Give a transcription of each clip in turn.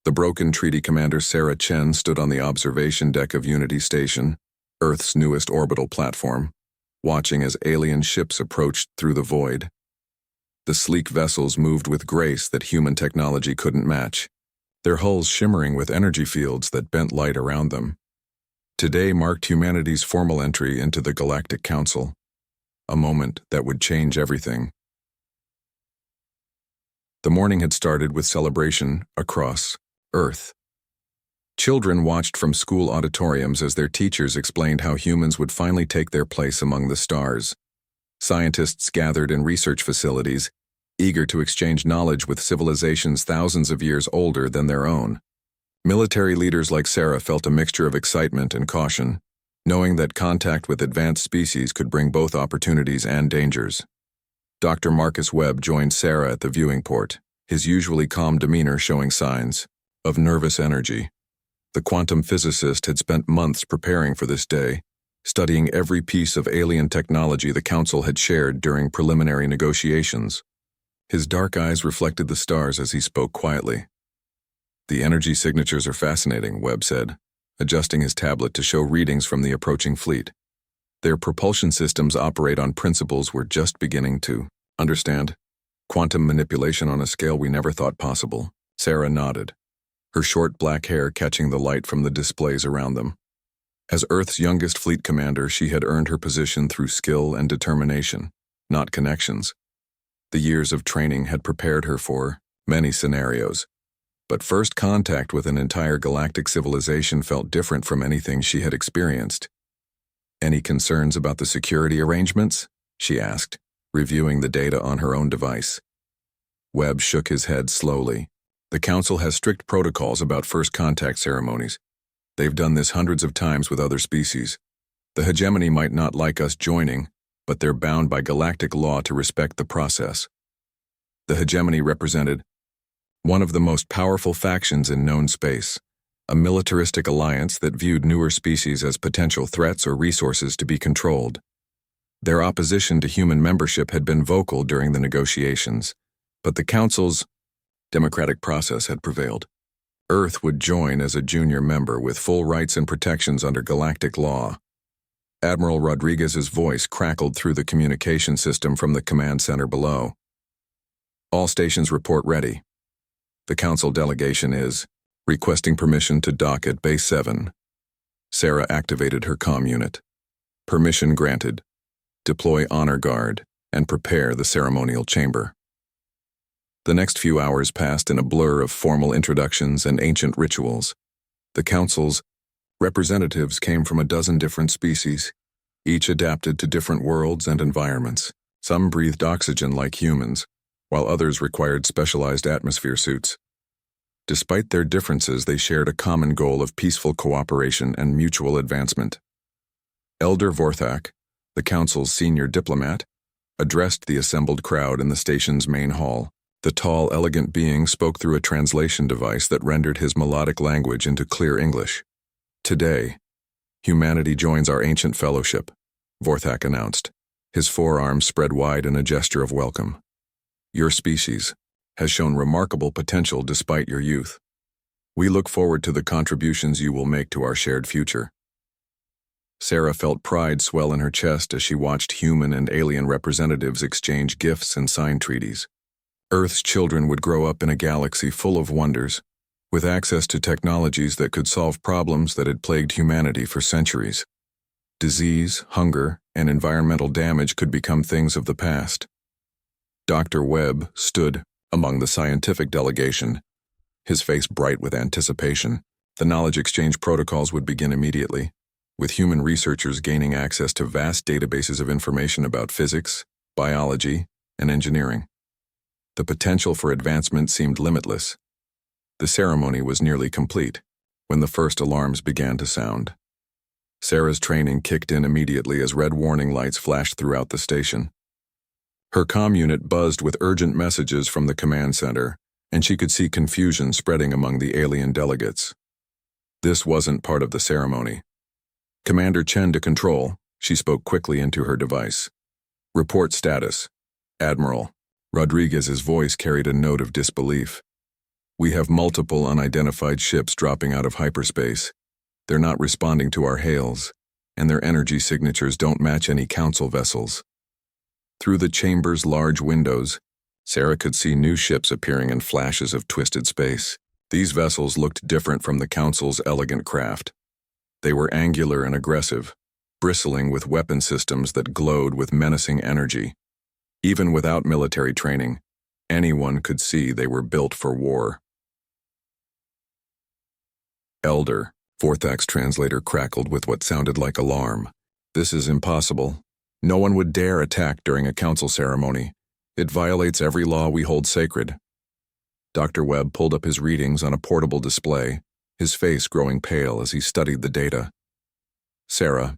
The broken treaty commander Sarah Chen stood on the observation deck of Unity Station, Earth's newest orbital platform, watching as alien ships approached through the void. The sleek vessels moved with grace that human technology couldn't match, their hulls shimmering with energy fields that bent light around them. Today marked humanity's formal entry into the Galactic Council, a moment that would change everything. The morning had started with celebration across Earth. Children watched from school auditoriums as their teachers explained how humans would finally take their place among the stars. Scientists gathered in research facilities, eager to exchange knowledge with civilizations thousands of years older than their own. Military leaders like Sarah felt a mixture of excitement and caution, knowing that contact with advanced species could bring both opportunities and dangers. Dr. Marcus Webb joined Sarah at the viewing port, his usually calm demeanor showing signs of nervous energy. The quantum physicist had spent months preparing for this day, studying every piece of alien technology the Council had shared during preliminary negotiations. His dark eyes reflected the stars as he spoke quietly. "The energy signatures are fascinating," Webb said, adjusting his tablet to show readings from the approaching fleet. "Their propulsion systems operate on principles we're just beginning to understand. Quantum manipulation on a scale we never thought possible." Sarah nodded, her short black hair catching the light from the displays around them. As Earth's youngest fleet commander, she had earned her position through skill and determination, not connections. The years of training had prepared her for many scenarios, but first contact with an entire galactic civilization felt different from anything she had experienced. "Any concerns about the security arrangements?" she asked, reviewing the data on her own device. Webb shook his head slowly. "The Council has strict protocols about first contact ceremonies. They've done this hundreds of times with other species. The hegemony might not like us joining, but they're bound by galactic law to respect the process." The hegemony represented one of the most powerful factions in known space, a militaristic alliance that viewed newer species as potential threats or resources to be controlled. Their opposition to human membership had been vocal during the negotiations, but the Council's democratic process had prevailed. Earth would join as a junior member with full rights and protections under galactic law. Admiral Rodriguez's voice crackled through the communication system from the command center below. "All stations report ready. The Council delegation is requesting permission to dock at Base 7. Sarah activated her comm unit. "Permission granted. Deploy honor guard and prepare the ceremonial chamber." The next few hours passed in a blur of formal introductions and ancient rituals. The Council's representatives came from a dozen different species, each adapted to different worlds and environments. Some breathed oxygen like humans, while others required specialized atmosphere suits. Despite their differences, they shared a common goal of peaceful cooperation and mutual advancement. Elder Vorthak, the Council's senior diplomat, addressed the assembled crowd in the station's main hall. The tall, elegant being spoke through a translation device that rendered his melodic language into clear English. "Today, humanity joins our ancient fellowship," Vorthak announced, his forearms spread wide in a gesture of welcome. "Your species has shown remarkable potential despite your youth. We look forward to the contributions you will make to our shared future." Sarah felt pride swell in her chest as she watched human and alien representatives exchange gifts and sign treaties. Earth's children would grow up in a galaxy full of wonders, with access to technologies that could solve problems that had plagued humanity for centuries. Disease, hunger, and environmental damage could become things of the past. Dr. Webb stood among the scientific delegation, his face bright with anticipation. The knowledge exchange protocols would begin immediately, with human researchers gaining access to vast databases of information about physics, biology, and engineering. The potential for advancement seemed limitless. The ceremony was nearly complete when the first alarms began to sound. Sarah's training kicked in immediately as red warning lights flashed throughout the station. Her comm unit buzzed with urgent messages from the command center, and she could see confusion spreading among the alien delegates. This wasn't part of the ceremony. "Commander Chen to control," she spoke quickly into her device. "Report status. Admiral." Rodriguez's voice carried a note of disbelief. We have multiple unidentified ships dropping out of hyperspace. They're not responding to our hails, and their energy signatures don't match any council vessels. Through the chamber's large windows, Sarah could see new ships appearing in flashes of twisted space. These vessels looked different from the council's elegant craft. They were angular and aggressive, bristling with weapon systems that glowed with menacing energy. Even without military training, anyone could see they were built for war. Elder, Vorthak's translator crackled with what sounded like alarm. This is impossible. No one would dare attack during a council ceremony. It violates every law we hold sacred. Dr. Webb pulled up his readings on a portable display, his face growing pale as he studied the data. Sarah,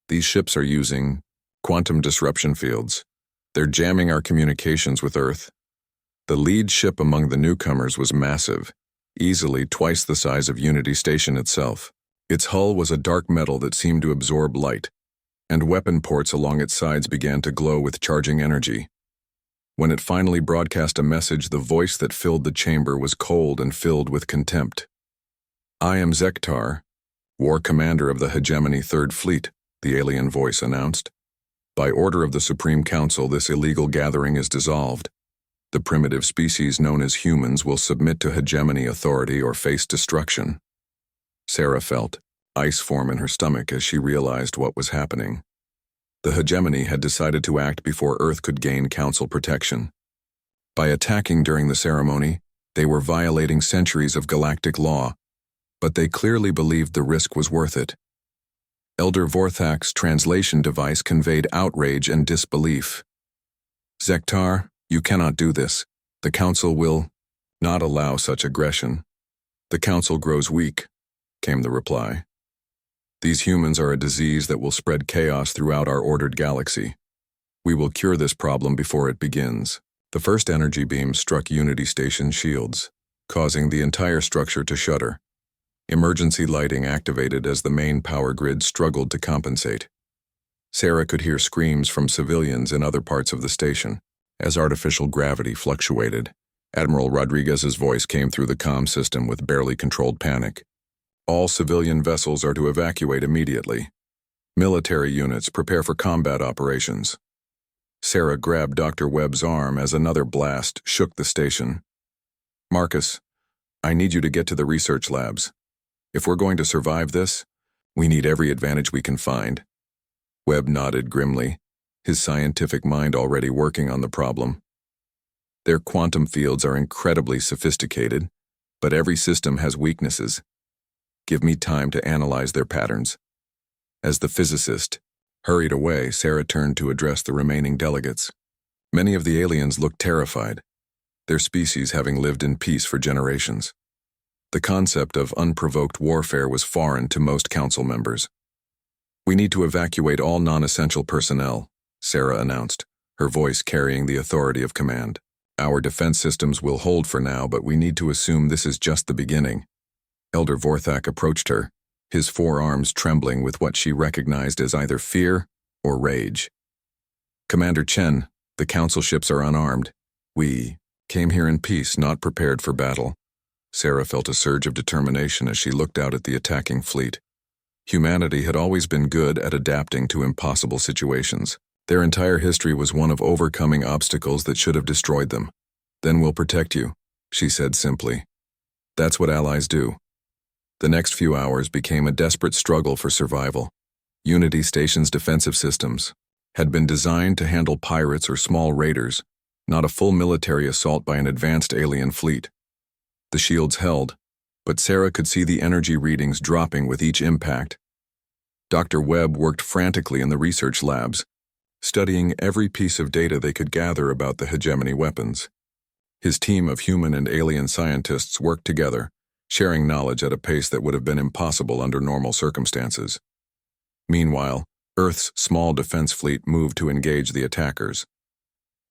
these ships are using quantum disruption fields. They're jamming our communications with Earth. The lead ship among the newcomers was massive, easily twice the size of Unity Station itself. Its hull was a dark metal that seemed to absorb light, and weapon ports along its sides began to glow with charging energy. When it finally broadcast a message, the voice that filled the chamber was cold and filled with contempt. "I am Zektar, War Commander of the Hegemony Third Fleet," the alien voice announced. "By order of the Supreme Council, this illegal gathering is dissolved. The primitive species known as humans will submit to hegemony authority or face destruction." Sarah felt ice form in her stomach as she realized what was happening. The hegemony had decided to act before Earth could gain council protection. By attacking during the ceremony, they were violating centuries of galactic law, but they clearly believed the risk was worth it. Elder Vorthak's translation device conveyed outrage and disbelief. "Zektar, you cannot do this. The Council will not allow such aggression." "The Council grows weak," came the reply. "These humans are a disease that will spread chaos throughout our ordered galaxy. We will cure this problem before it begins." The first energy beam struck Unity Station shields, causing the entire structure to shudder. Emergency lighting activated as the main power grid struggled to compensate. Sarah could hear screams from civilians in other parts of the station. As artificial gravity fluctuated, Admiral Rodriguez's voice came through the comm system with barely controlled panic. "All civilian vessels are to evacuate immediately. Military units prepare for combat operations." Sarah grabbed Dr. Webb's arm as another blast shook the station. "Marcus, I need you to get to the research labs. If we're going to survive this, we need every advantage we can find." Webb nodded grimly, his scientific mind already working on the problem. "Their quantum fields are incredibly sophisticated, but every system has weaknesses. Give me time to analyze their patterns." As the physicist hurried away, Sarah turned to address the remaining delegates. Many of the aliens looked terrified, their species having lived in peace for generations. The concept of unprovoked warfare was foreign to most council members. "We need to evacuate all non-essential personnel," Sarah announced, her voice carrying the authority of command. "Our defense systems will hold for now, but we need to assume this is just the beginning." Elder Vorthak approached her, his forearms trembling with what she recognized as either fear or rage. "Commander Chen, the council ships are unarmed. We came here in peace, not prepared for battle." Sarah felt a surge of determination as she looked out at the attacking fleet. Humanity had always been good at adapting to impossible situations. Their entire history was one of overcoming obstacles that should have destroyed them. "Then we'll protect you," she said simply. "That's what allies do." The next few hours became a desperate struggle for survival. Unity Station's defensive systems had been designed to handle pirates or small raiders, not a full military assault by an advanced alien fleet. The shields held, but Sarah could see the energy readings dropping with each impact. Dr. Webb worked frantically in the research labs, studying every piece of data they could gather about the hegemony weapons. His team of human and alien scientists worked together, sharing knowledge at a pace that would have been impossible under normal circumstances. Meanwhile, Earth's small defense fleet moved to engage the attackers.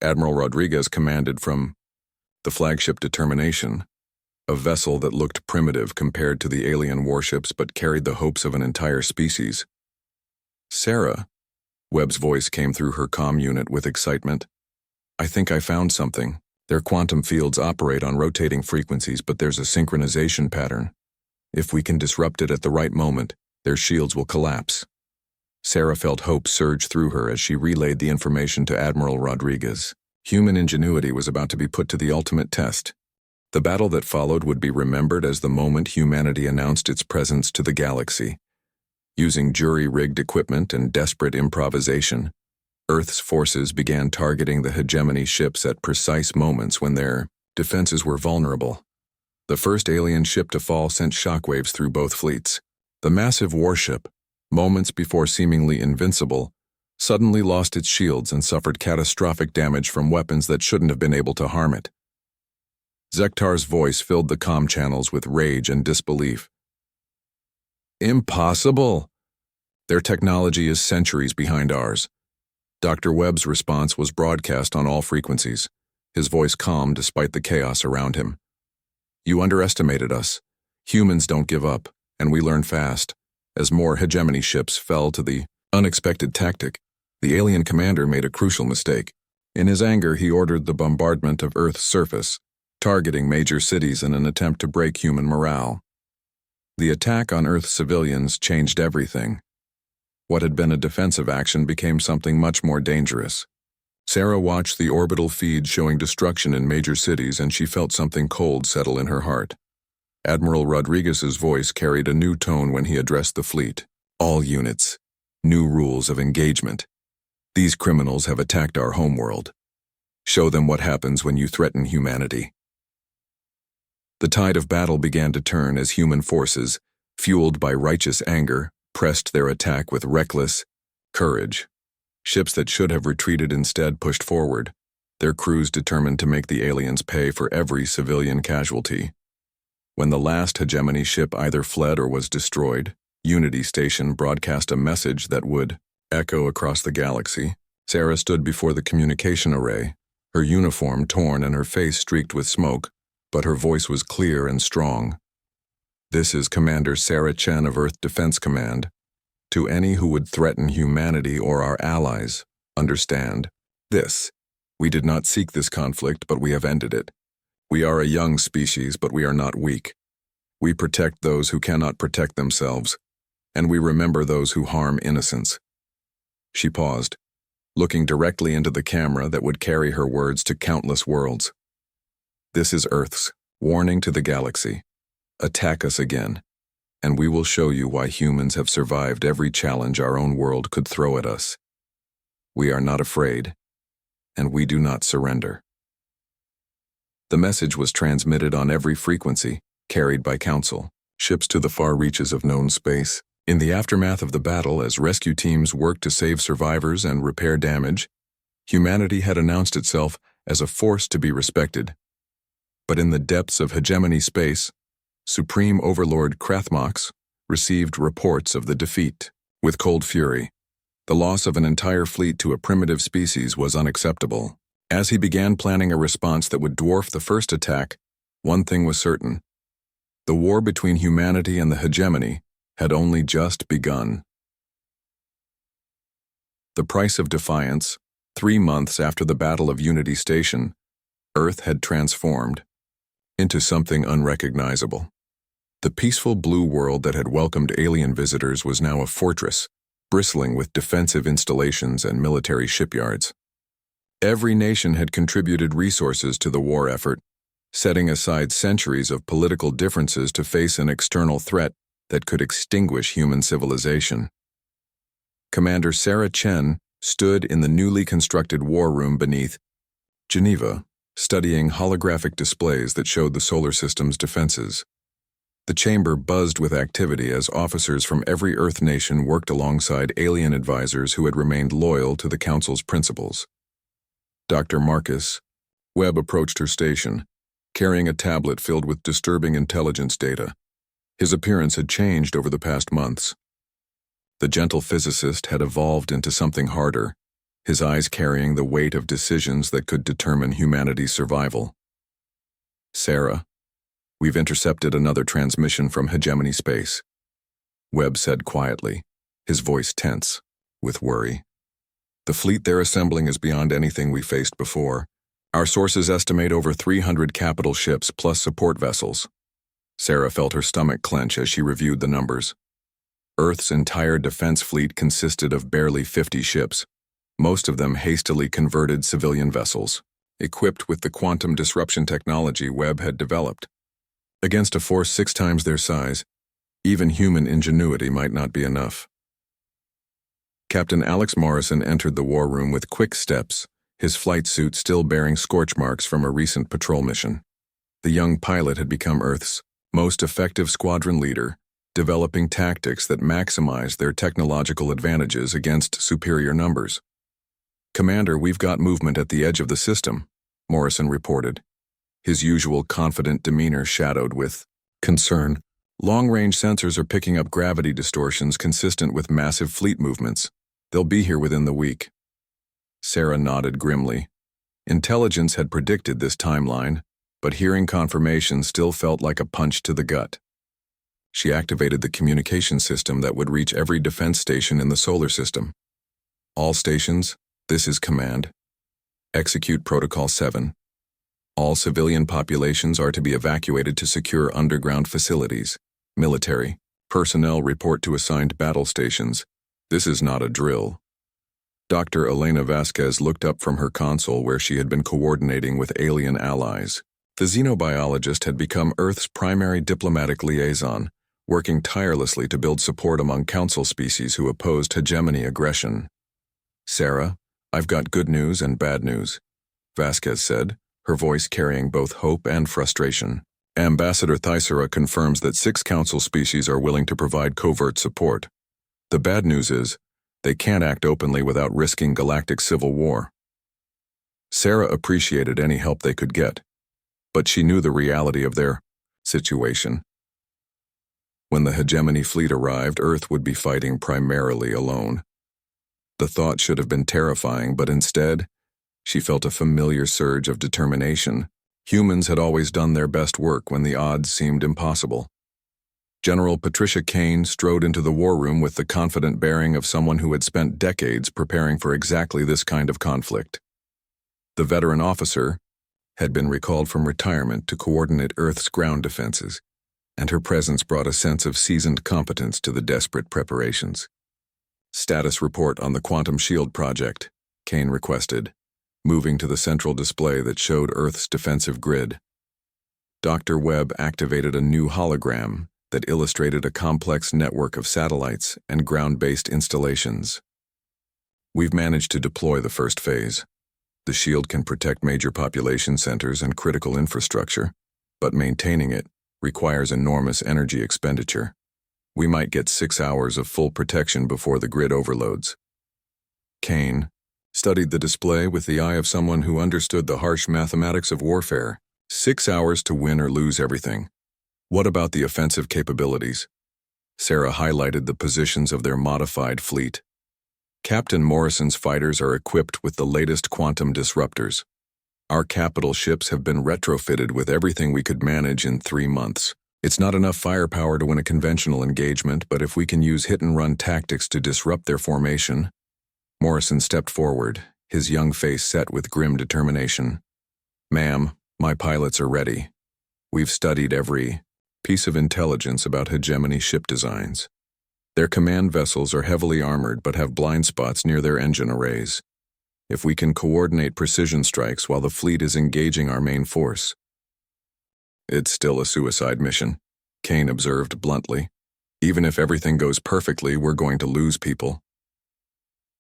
Admiral Rodriguez commanded from the flagship Determination, a vessel that looked primitive compared to the alien warships but carried the hopes of an entire species. "Sarah," Webb's voice came through her comm unit with excitement. "I think I found something." Their quantum fields operate on rotating frequencies, but there's a synchronization pattern. If we can disrupt it at the right moment, their shields will collapse. Sarah felt hope surge through her as she relayed the information to Admiral Rodriguez. Human ingenuity was about to be put to the ultimate test. The battle that followed would be remembered as the moment humanity announced its presence to the galaxy. Using jury-rigged equipment and desperate improvisation, Earth's forces began targeting the hegemony ships at precise moments when their defenses were vulnerable. The first alien ship to fall sent shockwaves through both fleets. The massive warship, moments before seemingly invincible, suddenly lost its shields and suffered catastrophic damage from weapons that shouldn't have been able to harm it. Zektar's voice filled the comm channels with rage and disbelief. Impossible! Their technology is centuries behind ours. Dr. Webb's response was broadcast on all frequencies, his voice calm despite the chaos around him. You underestimated us. Humans don't give up, and we learn fast. As more hegemony ships fell to the unexpected tactic, the alien commander made a crucial mistake. In his anger, he ordered the bombardment of Earth's surface, targeting major cities in an attempt to break human morale. The attack on Earth's civilians changed everything. What had been a defensive action became something much more dangerous. Sarah watched the orbital feed showing destruction in major cities, and she felt something cold settle in her heart. Admiral Rodriguez's voice carried a new tone when he addressed the fleet. All units. New rules of engagement. These criminals have attacked our homeworld. Show them what happens when you threaten humanity. The tide of battle began to turn as human forces, fueled by righteous anger, pressed their attack with reckless courage. Ships that should have retreated instead pushed forward, their crews determined to make the aliens pay for every civilian casualty. When the last hegemony ship either fled or was destroyed, Unity Station broadcast a message that would echo across the galaxy. Sarah stood before the communication array, her uniform torn and her face streaked with smoke, but her voice was clear and strong. This is Commander Sarah Chen of Earth Defense Command. To any who would threaten humanity or our allies, understand this. We did not seek this conflict, but we have ended it. We are a young species, but we are not weak. We protect those who cannot protect themselves, and we remember those who harm innocence. She paused, looking directly into the camera that would carry her words to countless worlds. This is Earth's warning to the galaxy. Attack us again, and we will show you why humans have survived every challenge our own world could throw at us. We are not afraid, and we do not surrender. The message was transmitted on every frequency, carried by Council, ships to the far reaches of known space. In the aftermath of the battle, as rescue teams worked to save survivors and repair damage, humanity had announced itself as a force to be respected. But in the depths of hegemony space, Supreme Overlord Krathmox received reports of the defeat. With cold fury, the loss of an entire fleet to a primitive species was unacceptable. As he began planning a response that would dwarf the first attack, one thing was certain. The war between humanity and the hegemony had only just begun. The price of defiance. 3 months after the Battle of Unity Station, Earth had transformed into something unrecognizable. The peaceful blue world that had welcomed alien visitors was now a fortress, bristling with defensive installations and military shipyards. Every nation had contributed resources to the war effort, setting aside centuries of political differences to face an external threat that could extinguish human civilization. Commander Sarah Chen stood in the newly constructed war room beneath Geneva, studying holographic displays that showed the solar system's defenses. The chamber buzzed with activity as officers from every Earth nation worked alongside alien advisors who had remained loyal to the Council's principles. Dr. Marcus Webb approached her station, carrying a tablet filled with disturbing intelligence data. His appearance had changed over the past months. The gentle physicist had evolved into something harder, his eyes carrying the weight of decisions that could determine humanity's survival. Sarah, we've intercepted another transmission from hegemony space, Webb said quietly, his voice tense with worry. The fleet they're assembling is beyond anything we faced before. Our sources estimate over 300 capital ships plus support vessels. Sarah felt her stomach clench as she reviewed the numbers. Earth's entire defense fleet consisted of barely 50 ships, most of them hastily converted civilian vessels, equipped with the quantum disruption technology Webb had developed. Against a force 6 times their size, even human ingenuity might not be enough. Captain Alex Morrison entered the war room with quick steps, his flight suit still bearing scorch marks from a recent patrol mission. The young pilot had become Earth's most effective squadron leader, developing tactics that maximized their technological advantages against superior numbers. "Commander, we've got movement at the edge of the system," Morrison reported, his usual confident demeanor shadowed with concern. "Long-range sensors are picking up gravity distortions consistent with massive fleet movements. They'll be here within the week." Sarah nodded grimly. Intelligence had predicted this timeline, but hearing confirmation still felt like a punch to the gut. She activated the communication system that would reach every defense station in the solar system. "All stations, this is command. Execute Protocol 7. All civilian populations are to be evacuated to secure underground facilities. Military personnel report to assigned battle stations. This is not a drill." Dr. Elena Vasquez looked up from her console where she had been coordinating with alien allies. The xenobiologist had become Earth's primary diplomatic liaison, working tirelessly to build support among council species who opposed hegemony aggression. "Sarah, I've got good news and bad news," Vasquez said, her voice carrying both hope and frustration. "Ambassador Thysera confirms that 6 council species are willing to provide covert support. The bad news is, they can't act openly without risking galactic civil war." Sarah appreciated any help they could get, but she knew the reality of their situation. When the hegemony fleet arrived, Earth would be fighting primarily alone. The thought should have been terrifying, but instead, she felt a familiar surge of determination. Humans had always done their best work when the odds seemed impossible. General Patricia Kane strode into the war room with the confident bearing of someone who had spent decades preparing for exactly this kind of conflict. The veteran officer had been recalled from retirement to coordinate Earth's ground defenses, and her presence brought a sense of seasoned competence to the desperate preparations. "Status report on the Quantum Shield project," Kane requested, moving to the central display that showed Earth's defensive grid. Dr. Webb activated a new hologram that illustrated a complex network of satellites and ground-based installations. "We've managed to deploy the first phase. The shield can protect major population centers and critical infrastructure, but maintaining it requires enormous energy expenditure. We might get 6 hours of full protection before the grid overloads." Kane studied the display with the eye of someone who understood the harsh mathematics of warfare. 6 hours to win or lose everything. "What about the offensive capabilities?" Sarah highlighted the positions of their modified fleet. "Captain Morrison's fighters are equipped with the latest quantum disruptors. Our capital ships have been retrofitted with everything we could manage in 3 months. It's not enough firepower to win a conventional engagement, but if we can use hit-and-run tactics to disrupt their formation..." Morrison stepped forward, his young face set with grim determination. "Ma'am, my pilots are ready. We've studied every piece of intelligence about hegemony ship designs. Their command vessels are heavily armored but have blind spots near their engine arrays. If we can coordinate precision strikes while the fleet is engaging our main force..." "It's still a suicide mission," Kane observed bluntly. "Even if everything goes perfectly, we're going to lose people."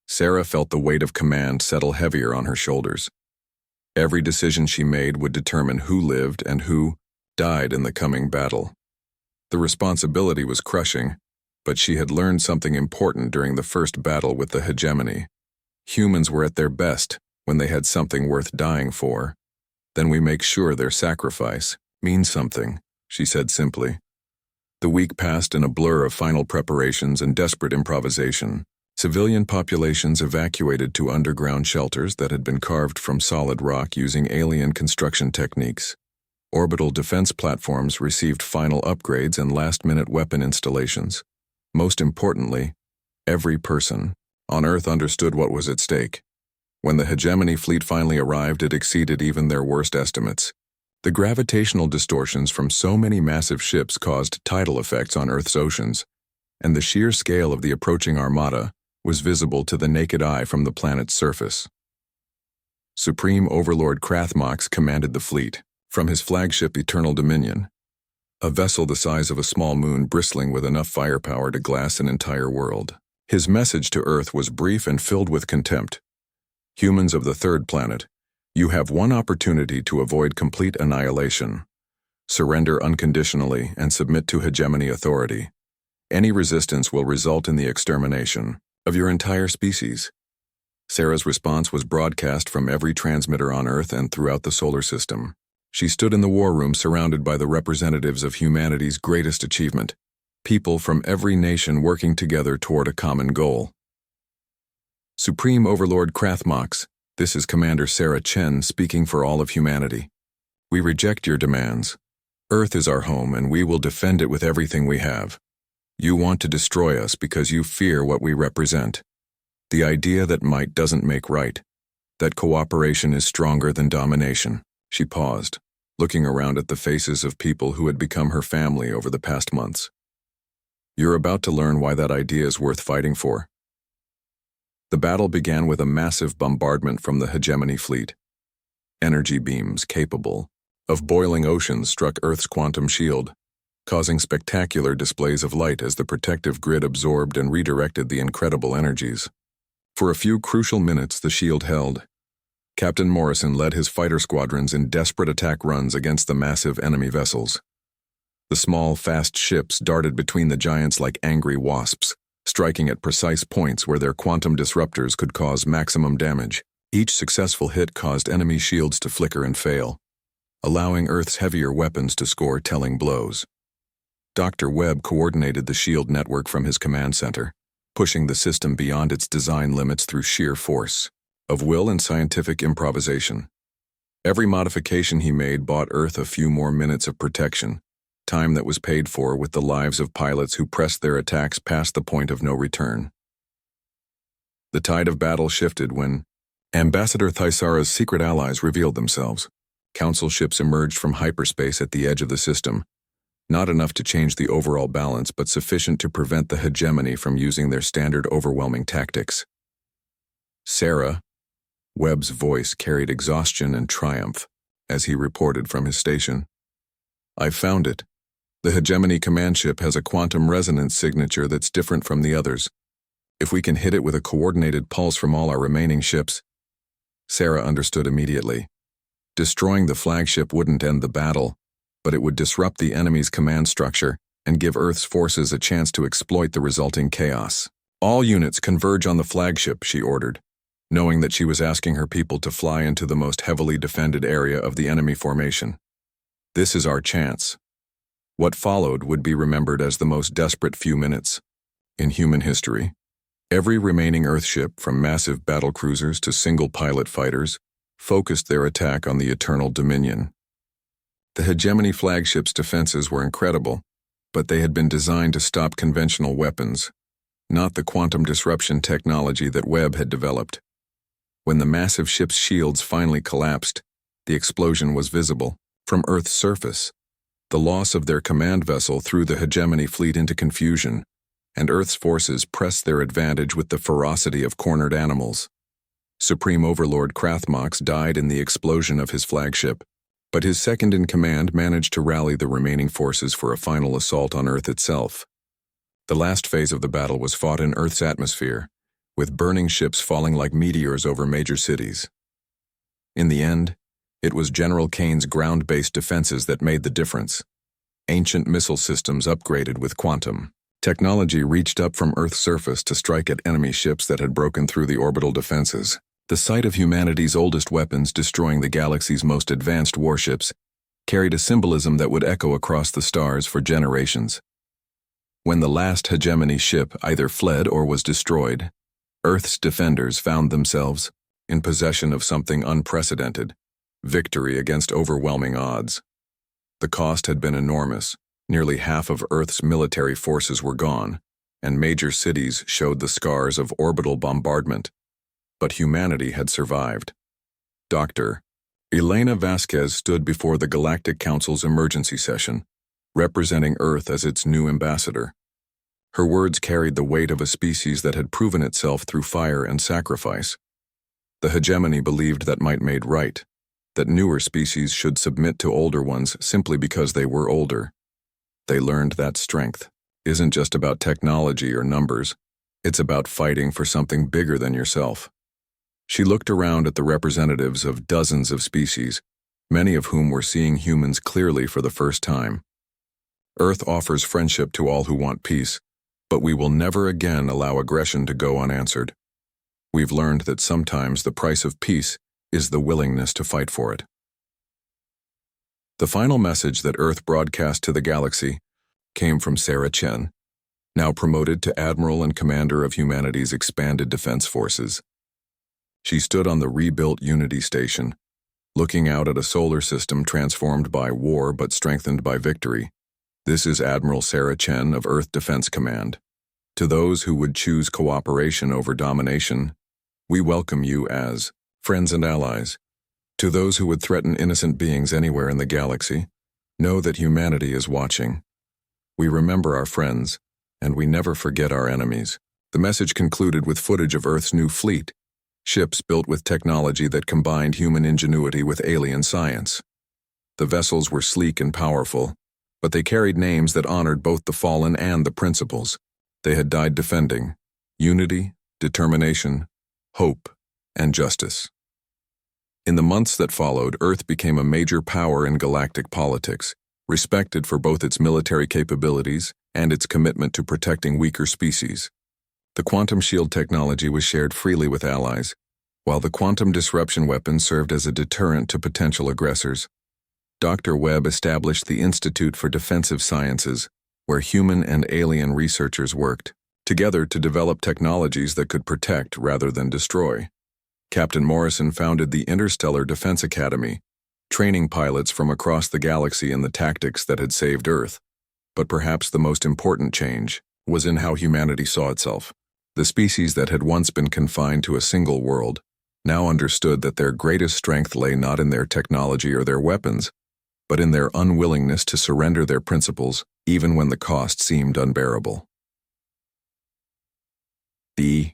Sarah felt the weight of command settle heavier on her shoulders. Every decision she made would determine who lived and who died in the coming battle. The responsibility was crushing, but she had learned something important during the first battle with the hegemony. Humans were at their best when they had something worth dying for. "Then we make sure their sacrifice means something," she said simply. The week passed in a blur of final preparations and desperate improvisation. Civilian populations evacuated to underground shelters that had been carved from solid rock using alien construction techniques. Orbital defense platforms received final upgrades and last-minute weapon installations. Most importantly, every person on Earth understood what was at stake. When the hegemony fleet finally arrived, it exceeded even their worst estimates. The gravitational distortions from so many massive ships caused tidal effects on Earth's oceans, and the sheer scale of the approaching armada was visible to the naked eye from the planet's surface. Supreme Overlord Krathmox commanded the fleet from his flagship Eternal Dominion, a vessel the size of a small moon bristling with enough firepower to glass an entire world. His message to Earth was brief and filled with contempt. Humans of the third planet, you have one opportunity to avoid complete annihilation. Surrender unconditionally and submit to hegemony authority. Any resistance will result in the extermination of your entire species. Sarah's response was broadcast from every transmitter on Earth and throughout the solar system. She stood in the war room surrounded by the representatives of humanity's greatest achievement, people from every nation working together toward a common goal. Supreme Overlord Krathmox, this is Commander Sarah Chen speaking for all of humanity. We reject your demands. Earth is our home and we will defend it with everything we have. You want to destroy us because you fear what we represent. The idea that might doesn't make right, that cooperation is stronger than domination. She paused, looking around at the faces of people who had become her family over the past months. You're about to learn why that idea is worth fighting for. The battle began with a massive bombardment from the hegemony fleet. Energy beams capable of boiling oceans struck Earth's quantum shield, causing spectacular displays of light as the protective grid absorbed and redirected the incredible energies. For a few crucial minutes, the shield held. Captain Morrison led his fighter squadrons in desperate attack runs against the massive enemy vessels. The small, fast ships darted between the giants like angry wasps, striking at precise points where their quantum disruptors could cause maximum damage. Each successful hit caused enemy shields to flicker and fail, allowing Earth's heavier weapons to score telling blows. Dr. Webb coordinated the shield network from his command center, pushing the system beyond its design limits through sheer force of will and scientific improvisation. Every modification he made bought Earth a few more minutes of protection, time that was paid for with the lives of pilots who pressed their attacks past the point of no return. The tide of battle shifted when Ambassador Thaisara's secret allies revealed themselves. Council ships emerged from hyperspace at the edge of the system, not enough to change the overall balance but sufficient to prevent the hegemony from using their standard overwhelming tactics. Sarah, Webb's voice carried exhaustion and triumph as he reported from his station. I've found it. The hegemony command ship has a quantum resonance signature that's different from the others. If we can hit it with a coordinated pulse from all our remaining ships. Sarah understood immediately. Destroying the flagship wouldn't end the battle, but it would disrupt the enemy's command structure and give Earth's forces a chance to exploit the resulting chaos. All units converge on the flagship, she ordered, knowing that she was asking her people to fly into the most heavily defended area of the enemy formation. This is our chance. What followed would be remembered as the most desperate few minutes in human history. Every remaining Earthship, from massive battlecruisers to single-pilot fighters, focused their attack on the Eternal Dominion. The hegemony flagship's defenses were incredible, but they had been designed to stop conventional weapons, not the quantum disruption technology that Webb had developed. When the massive ship's shields finally collapsed, the explosion was visible. From Earth's surface, the loss of their command vessel threw the hegemony fleet into confusion, and Earth's forces pressed their advantage with the ferocity of cornered animals. Supreme Overlord Krathmox died in the explosion of his flagship, but his second-in-command managed to rally the remaining forces for a final assault on Earth itself. The last phase of the battle was fought in Earth's atmosphere, with burning ships falling like meteors over major cities. In the end, it was General Kane's ground-based defenses that made the difference. Ancient missile systems upgraded with quantum technology reached up from Earth's surface to strike at enemy ships that had broken through the orbital defenses. The sight of humanity's oldest weapons destroying the galaxy's most advanced warships carried a symbolism that would echo across the stars for generations. When the last hegemony ship either fled or was destroyed, Earth's defenders found themselves in possession of something unprecedented: victory against overwhelming odds. The cost had been enormous. Nearly half of Earth's military forces were gone, and major cities showed the scars of orbital bombardment. but humanity had survived. Dr. Elena Vasquez stood before the Galactic Council's emergency session, representing Earth as its new ambassador. Her words carried the weight of a species that had proven itself through fire and sacrifice. The hegemony believed that might made right, that newer species should submit to older ones simply because they were older. They learned that strength isn't just about technology or numbers, it's about fighting for something bigger than yourself. She looked around at the representatives of dozens of species, many of whom were seeing humans clearly for the first time. Earth offers friendship to all who want peace, but we will never again allow aggression to go unanswered. We've learned that sometimes the price of peace is the willingness to fight for it. The final message that Earth broadcast to the galaxy came from Sarah Chen, now promoted to Admiral and Commander of humanity's expanded defense forces. She stood on the rebuilt Unity Station, looking out at a solar system transformed by war but strengthened by victory. This is Admiral Sarah Chen of Earth Defense Command. To those who would choose cooperation over domination, we welcome you as friends and allies. To those who would threaten innocent beings anywhere in the galaxy, know that humanity is watching. We remember our friends, and we never forget our enemies. The message concluded with footage of Earth's new fleet, ships built with technology that combined human ingenuity with alien science. The vessels were sleek and powerful, but they carried names that honored both the fallen and the principles. They had died defending unity, determination, hope, and justice. In the months that followed, Earth became a major power in galactic politics, respected for both its military capabilities and its commitment to protecting weaker species. The quantum shield technology was shared freely with allies, while the quantum disruption weapon served as a deterrent to potential aggressors. Dr. Webb established the Institute for Defensive Sciences, where human and alien researchers worked together to develop technologies that could protect rather than destroy. Captain Morrison founded the Interstellar Defense Academy, training pilots from across the galaxy in the tactics that had saved Earth. But perhaps the most important change was in how humanity saw itself. The species that had once been confined to a single world now understood that their greatest strength lay not in their technology or their weapons, but in their unwillingness to surrender their principles even when the cost seemed unbearable. The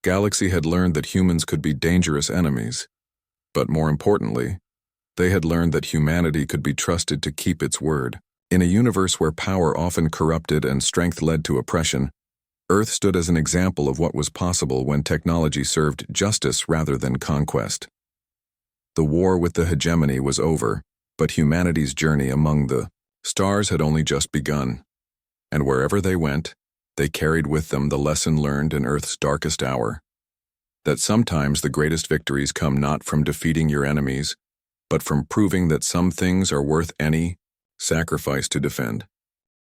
galaxy had learned that humans could be dangerous enemies, but more importantly, they had learned that humanity could be trusted to keep its word. In a universe where power often corrupted and strength led to oppression, Earth stood as an example of what was possible when technology served justice rather than conquest. The war with the hegemony was over, but humanity's journey among the stars had only just begun. And wherever they went, they carried with them the lesson learned in Earth's darkest hour, that sometimes the greatest victories come not from defeating your enemies, but from proving that some things are worth any sacrifice to defend.